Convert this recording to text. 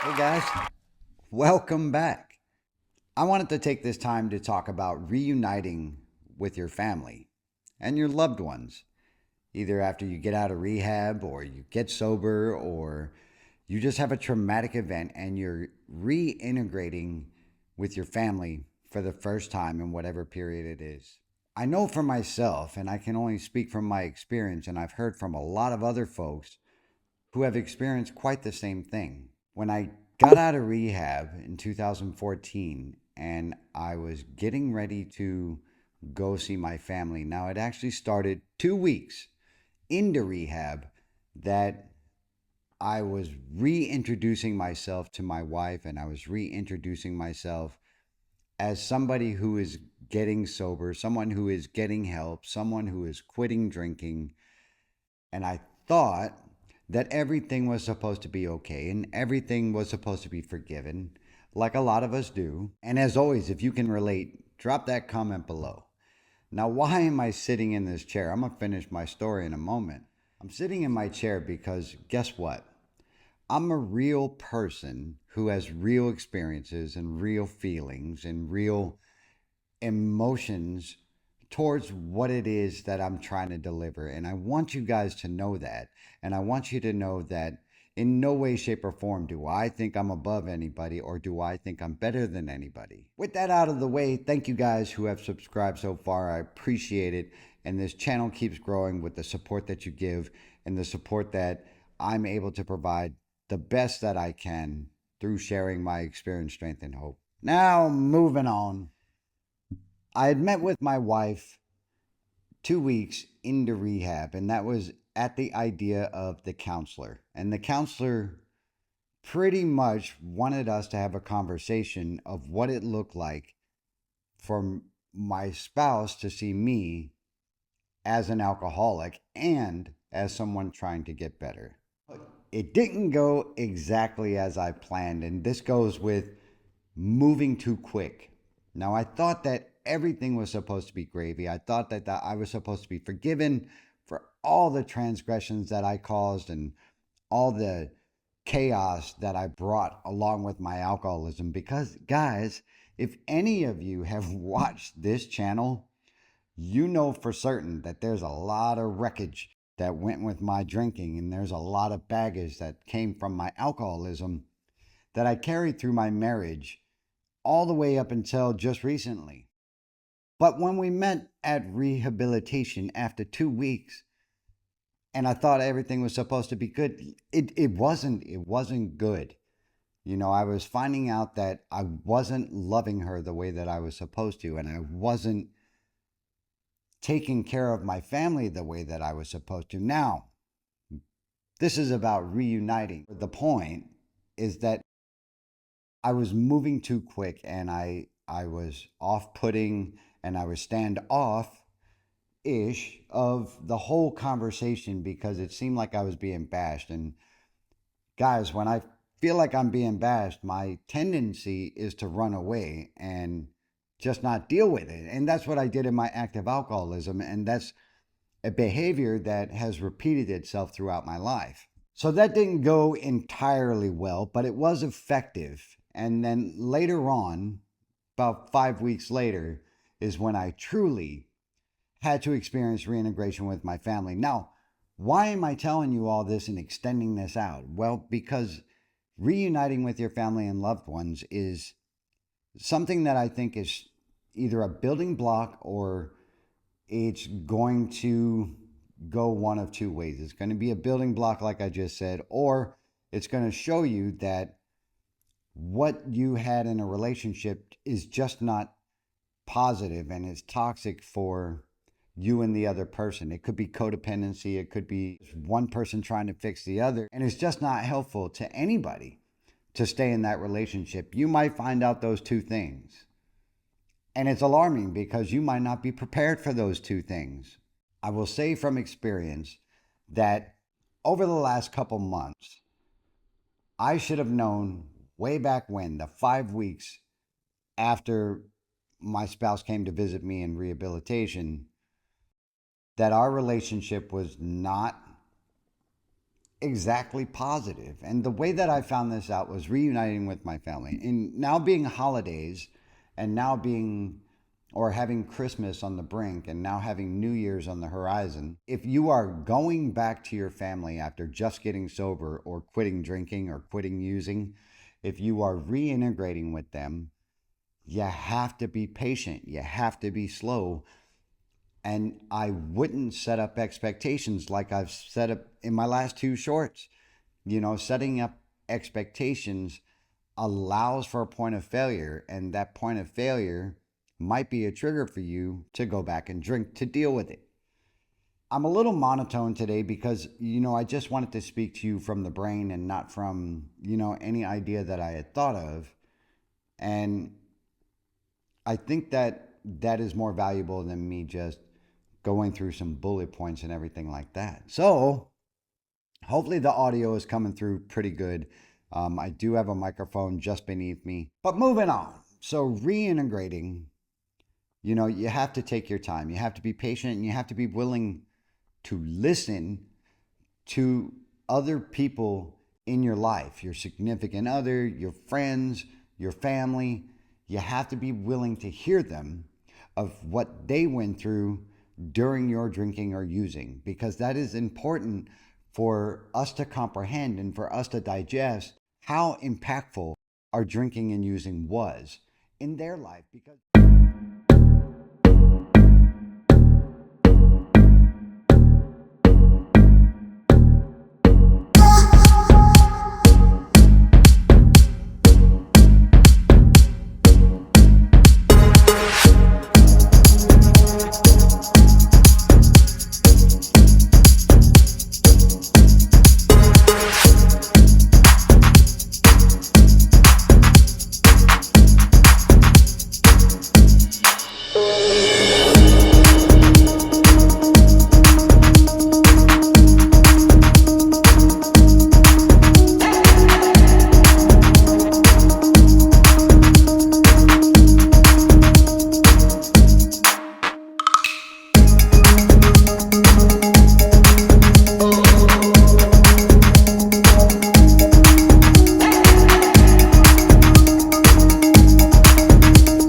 Hey guys, welcome back. I wanted to take this time to talk about reuniting with your family and your loved ones, either after you get out of rehab or you get sober or you just have a traumatic event and you're reintegrating with your family for the first time in whatever period it is. I know for myself, and I can only speak from my experience, and I've heard from a lot of other folks who have experienced quite the same thing. When I got out of rehab in 2014 and I was getting ready to go see my family, now it actually started 2 weeks into rehab that I was reintroducing myself to my wife and I was reintroducing myself as somebody who is getting sober, someone who is getting help, someone who is quitting drinking. And I thought that everything was supposed to be okay and everything was supposed to be forgiven, like a lot of us do. And as always, if you can relate, drop that comment below. Now, why am I sitting in this chair? I'm going to finish my story in a moment. I'm sitting in my chair because guess what? I'm a real person who has real experiences and real feelings and real emotions towards what it is that I'm trying to deliver. And I want you guys to know that. And I want you to know that in no way, shape, or form do I think I'm above anybody or do I think I'm better than anybody. With that out of the way, thank you guys who have subscribed so far. I appreciate it. And this channel keeps growing with the support that you give and the support that I'm able to provide the best that I can through sharing my experience, strength, and hope. Now, moving on. I had met with my wife 2 weeks into rehab, and that was at the idea of the counselor. And the counselor pretty much wanted us to have a conversation of what it looked like for my spouse to see me as an alcoholic and as someone trying to get better. It didn't go exactly as I planned, and this goes with moving too quick. Now, I thought that everything was supposed to be gravy. I thought that I was supposed to be forgiven for all the transgressions that I caused and all the chaos that I brought along with my alcoholism. Because, guys, if any of you have watched this channel, you know for certain that there's a lot of wreckage that went with my drinking, and there's a lot of baggage that came from my alcoholism that I carried through my marriage all the way up until just recently. But when we met at rehabilitation after 2 weeks, and I thought everything was supposed to be good, it wasn't. It wasn't good. You know, I was finding out that I wasn't loving her the way that I was supposed to, and I wasn't taking care of my family the way that I was supposed to. Now, this is about reuniting. The point is that I was moving too quick and I was off-putting and I was standoff ish of the whole conversation because it seemed like I was being bashed. And guys, when I feel like I'm being bashed, my tendency is to run away and just not deal with it. And that's what I did in my active alcoholism. And that's a behavior that has repeated itself throughout my life. So that didn't go entirely well, but it was effective. And then later on, about 5 weeks later, is when I truly had to experience reintegration with my family. Now, why am I telling you all this and extending this out? Well, because reuniting with your family and loved ones is something that I think is either a building block or it's going to go one of two ways. It's going to be a building block, like I just said, or it's going to show you that what you had in a relationship is just not positive and is toxic for you and the other person. It could be codependency, it could be one person trying to fix the other, and it's just not helpful to anybody to stay in that relationship. You might find out those two things. And it's alarming because you might not be prepared for those two things. I will say from experience that over the last couple months, I should have known way back when, the 5 weeks after my spouse came to visit me in rehabilitation, that our relationship was not exactly positive. And the way that I found this out was reuniting with my family. And now being holidays and now being or having Christmas on the brink and now having New Year's on the horizon, if you are going back to your family after just getting sober or quitting drinking or quitting using, if you are reintegrating with them, you have to be patient. You have to be slow. And I wouldn't set up expectations like I've set up in my last two shorts. Setting up expectations allows for a point of failure, and that point of failure might be a trigger for you to go back and drink to deal with it. I'm a little monotone today because, I just wanted to speak to you from the brain and not from, any idea that I had thought of. And I think that that is more valuable than me just going through some bullet points and everything like that. So, hopefully, the audio is coming through pretty good. I do have a microphone just beneath me. But moving on. So, reintegrating, you have to take your time. You have to be patient and you have to be willing to listen to other people in your life, your significant other, your friends, your family. You have to be willing to hear them of what they went through during your drinking or using, because that is important for us to comprehend and for us to digest how impactful our drinking and using was in their life. Because